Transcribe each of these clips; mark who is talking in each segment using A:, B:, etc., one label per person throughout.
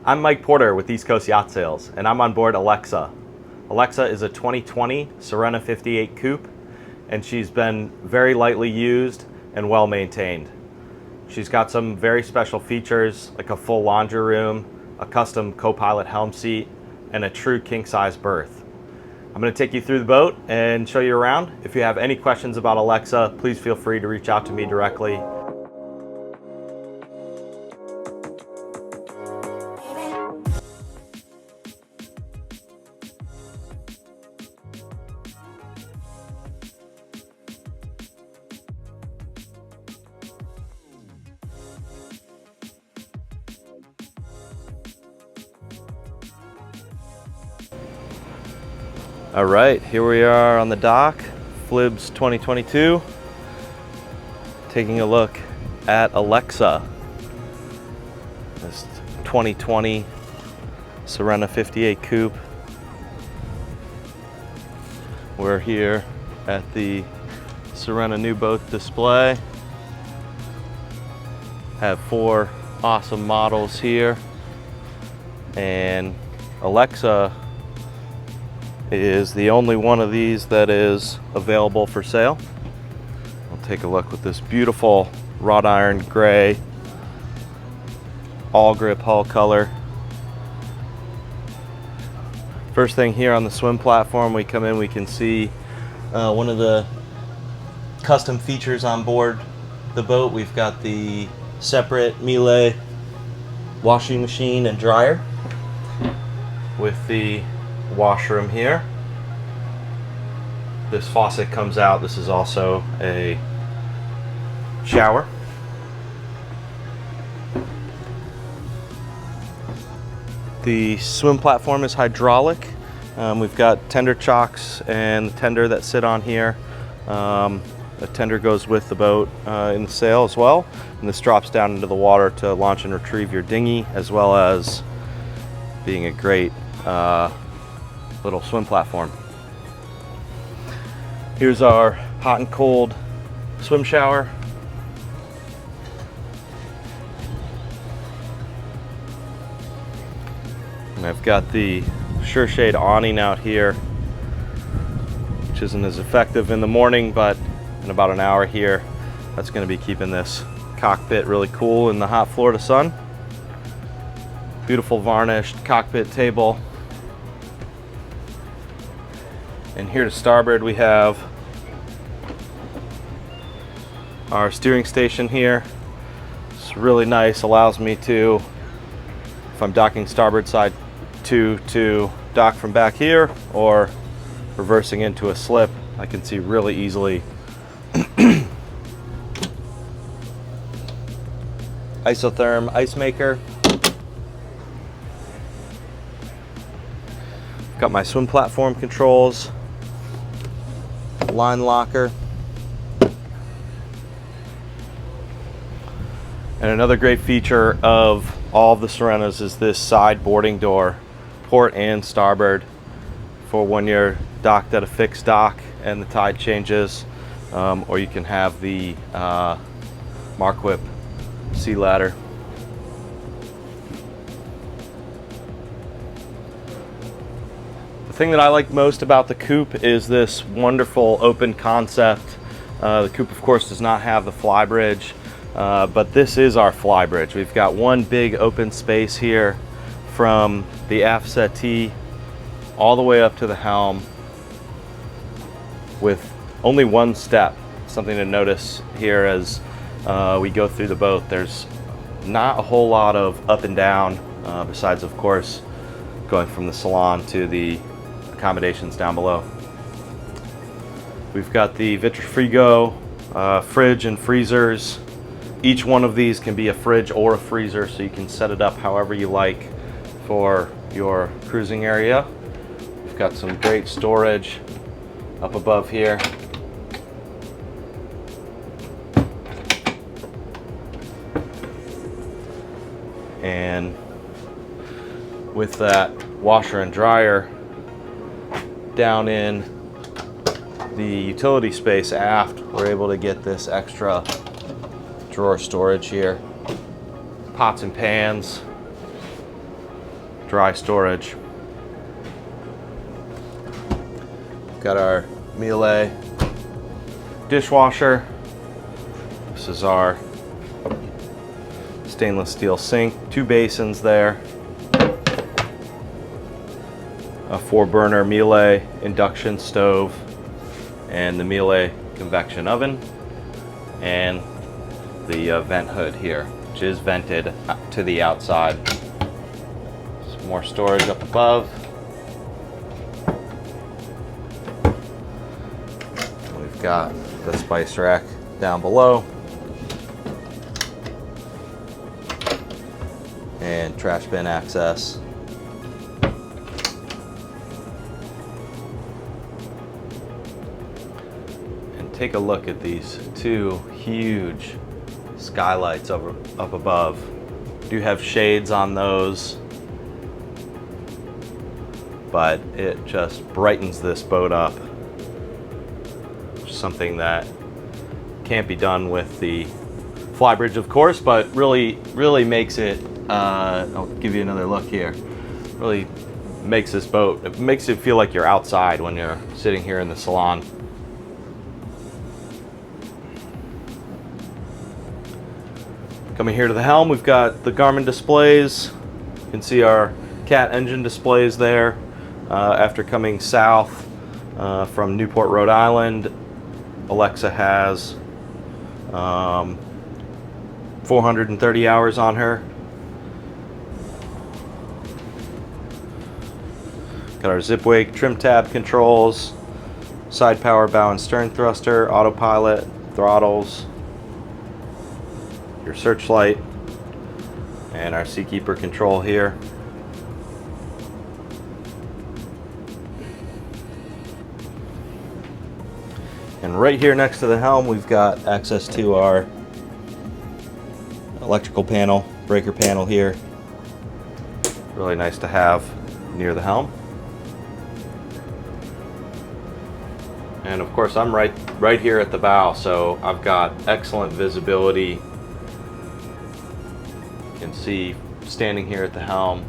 A: I'm Mike Porter with East Coast Yacht Sales, and I'm on board Alexa. Alexa is a 2020 Sirena 58 Coupe, and she's been very lightly used and well maintained. She's got some very special features like a full laundry room, a custom co-pilot helm seat, and a true king-size berth. I'm going to take you through the boat and show you around. If you have any questions about Alexa, please feel free to reach out to me directly. All right, here we are on the dock, Flibs 2022, taking a look at Alexa, this 2020 Sirena 58 Coupe. We're here at the Sirena new boat display. Have 4 awesome models here, and Alexa is the only one of these that is available for sale. We'll take a look with this beautiful wrought iron gray all grip hull color. First thing here on the swim platform, we come in, we can see one of the custom features on board the boat. We've got the separate Miele washing machine and dryer with the washroom here. This faucet comes out. This is also a shower. The swim platform is hydraulic. We've got tender chocks and the tender that sit on here. The tender goes with the boat in the sail as well, and this drops down into the water to launch and retrieve your dinghy, as well as being a great little swim platform. Here's our hot and cold swim shower. And I've got the Sureshade awning out here, which isn't as effective in the morning, but in about an hour here, that's going to be keeping this cockpit really cool in the hot Florida sun. Beautiful varnished cockpit table. And here to starboard we have our steering station here. It's really nice, allows me to, if I'm docking starboard side to dock from back here or reversing into a slip, I can see really easily. Isotherm ice maker. Got my swim platform controls, line locker, and another great feature of all of the Sirenas is this side boarding door, port and starboard, for when you're docked at a fixed dock and the tide changes, or you can have the Marquip sea ladder. The thing that I like most about the Coupe is this wonderful open concept. The Coupe, of course, does not have the flybridge, but this is our flybridge. We've got one big open space here from the aft settee all the way up to the helm with only one step. Something to notice here as we go through the boat. There's not a whole lot of up and down, besides, of course, going from the salon to the accommodations down below. We've got the Vitrifrigo fridge and freezers. Each one of these can be a fridge or a freezer, so you can set it up however you like for your cruising area. We've got some great storage up above here. And with that washer and dryer down in the utility space aft, we're able to get this extra drawer storage here. Pots and pans, dry storage. Got our Miele dishwasher. This is our stainless steel sink, 2 basins there, a 4-burner Miele induction stove, and the Miele convection oven, and the vent hood here, which is vented to the outside. Some more storage up above. We've got the spice rack down below, and trash bin access. And take a look at these 2 huge skylights up above. Do have shades on those, but it just brightens this boat up. Something that can't be done with the flybridge, of course, but really makes it, I'll give you another look here, really makes this boat, it makes it feel like you're outside when you're sitting here in the salon. Coming here to the helm, we've got the Garmin displays. You can see our Cat engine displays there. After coming south from Newport, Rhode Island, Alexa has 430 hours on her. Got our zip wake trim tab controls, side power bow and stern thruster, autopilot, throttles, your searchlight, and our Seakeeper control here. And right here next to the helm, we've got access to our electrical panel, breaker panel here. Really nice to have near the helm. And of course, I'm right here at the bow, so I've got excellent visibility. You can see standing here at the helm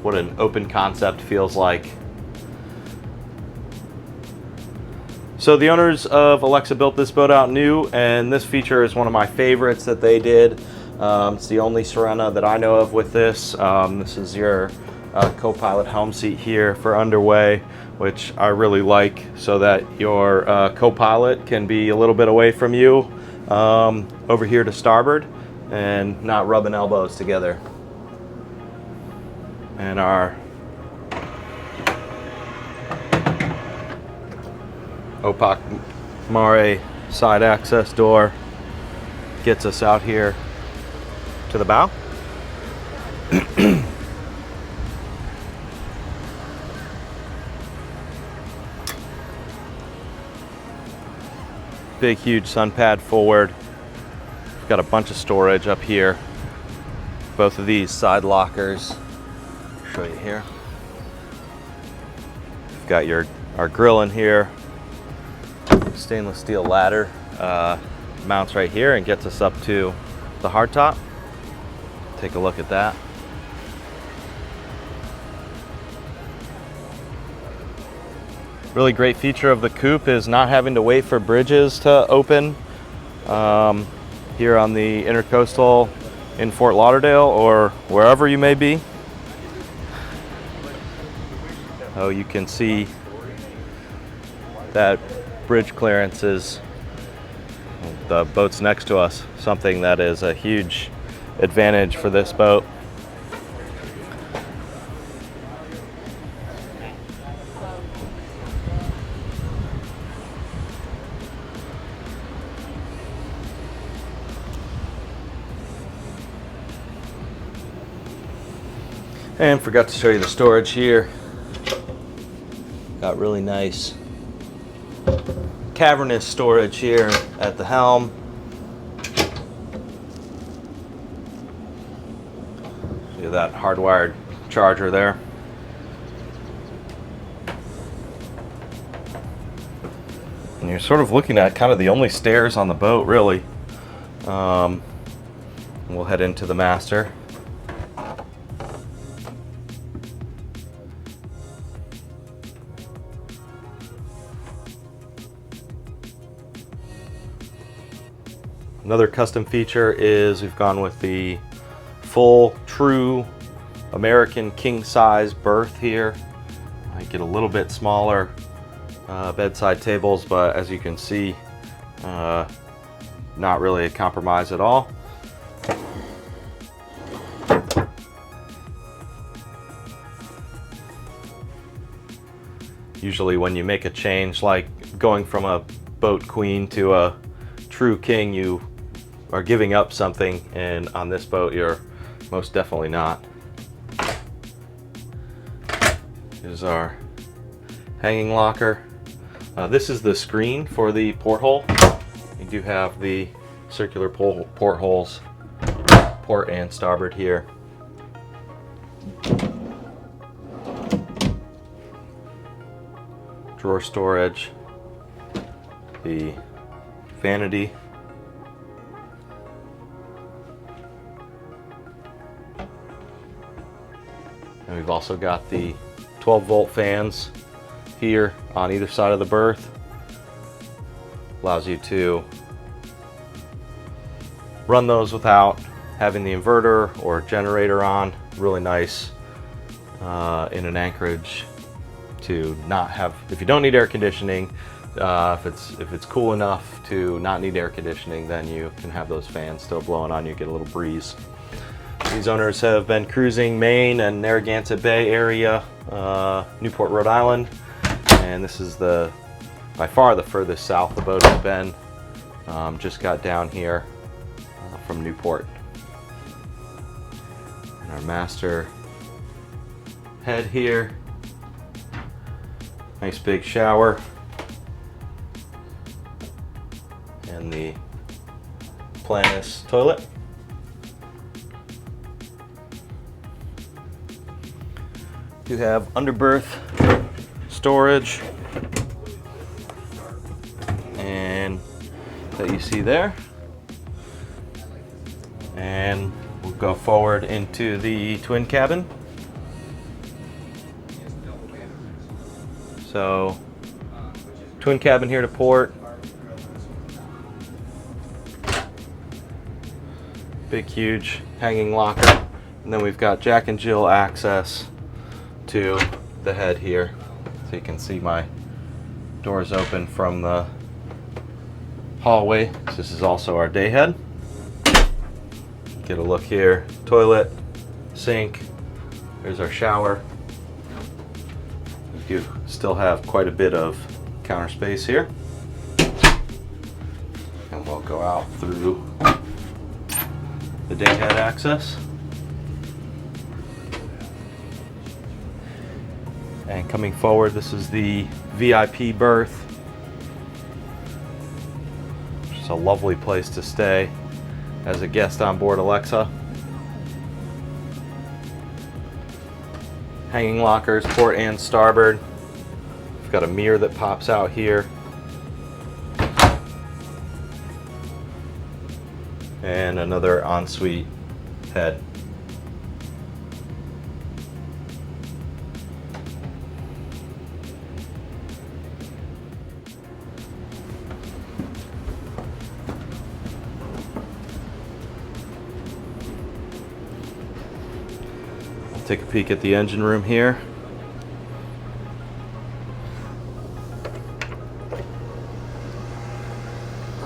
A: what an open concept feels like. So the owners of Alexa built this boat out new, and this feature is one of my favorites that they did. It's the only Sirena that I know of with this. This is your co-pilot helm seat here for underway, which I really like, so that your co-pilot can be a little bit away from you over here to starboard and not rubbing elbows together. And our opaque mare side access door gets us out here to the bow. Big huge sun pad forward. We've got a bunch of storage up here. Both of these side lockers. I'll show you here. We've got our grill in here. Stainless steel ladder mounts right here and gets us up to the hardtop. Take a look at that. Really great feature of the Coupe is not having to wait for bridges to open here on the Intercoastal in Fort Lauderdale or wherever you may be. Oh, you can see that bridge clearance is the boat's next to us, something that is a huge advantage for this boat. And forgot to show you the storage here. Got really nice cavernous storage here at the helm. See that hardwired charger there. And you're sort of looking at kind of the only stairs on the boat, really. We'll head into the master. Another custom feature is we've gone with the full true American king size berth here. I get a little bit smaller bedside tables, but as you can see, not really a compromise at all. Usually when you make a change like going from a boat queen to a true king, you are giving up something, and on this boat you're most definitely not. Here's our hanging locker. This is the screen for the porthole. You do have the circular portholes, port and starboard here. Drawer storage, the vanity, and we've also got the 12-volt fans here on either side of the berth. Allows you to run those without having the inverter or generator on. Really nice in an anchorage to not have, if you don't need air conditioning, if it's cool enough to not need air conditioning, then you can have those fans still blowing on you, get a little breeze. These owners have been cruising Maine and Narragansett Bay area, Newport, Rhode Island, and this is by far the furthest south the boat has been. Just got down here from Newport. And our master head here. Nice big shower. And the Platinum toilet. You have underberth storage, and that you see there. And we'll go forward into the twin cabin. So, twin cabin here to port. Big, huge hanging locker. And then we've got Jack and Jill access to the head here. So you can see my doors open from the hallway. This is also our day head. Get a look here. Toilet, sink. There's our shower. We do still have quite a bit of counter space here. And we'll go out through the day head access. And coming forward, this is the VIP berth. It's a lovely place to stay as a guest on board Alexa. Hanging lockers, port and starboard. We've got a mirror that pops out here. And another ensuite head. Take a peek at the engine room here.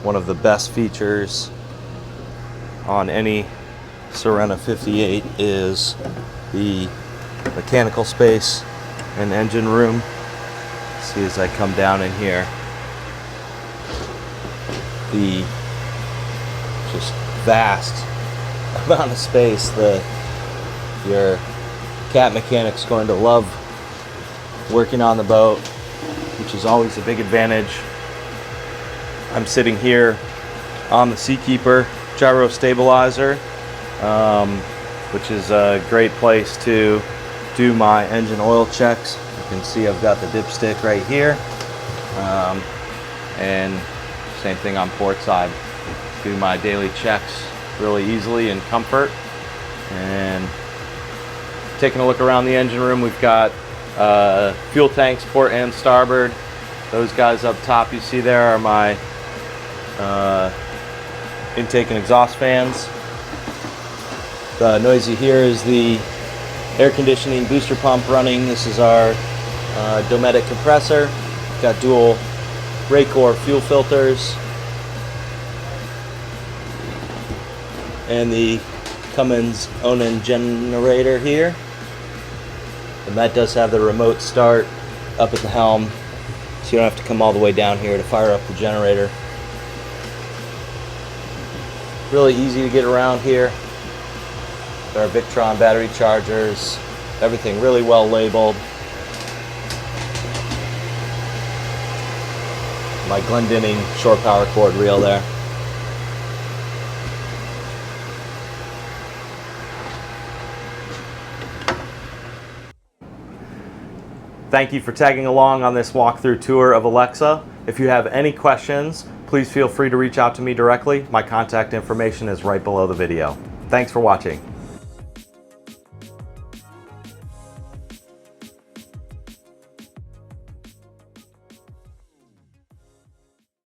A: One of the best features on any Sirena 58 is the mechanical space and engine room. See as I come down in here, the just vast amount of space that your cat mechanic's going to love working on the boat, which is always a big advantage. I'm sitting here on the Seakeeper gyro stabilizer, which is a great place to do my engine oil checks. You can see I've got the dipstick right here, and same thing on port side. Do my daily checks really easily in comfort. And taking a look around the engine room, we've got fuel tanks, port and starboard. Those guys up top you see there are my intake and exhaust fans. The noise you hear is the air conditioning booster pump running. This is our Dometic compressor. Got dual Raycor fuel filters. And the Cummins Onan generator here. And that does have the remote start up at the helm, so you don't have to come all the way down here to fire up the generator. Really easy to get around here. There are Victron battery chargers, everything really well labeled. My Glendinning shore power cord reel there. Thank you for tagging along on this walkthrough tour of Alexa. If you have any questions, please feel free to reach out to me directly. My contact information is right below the video. Thanks for watching.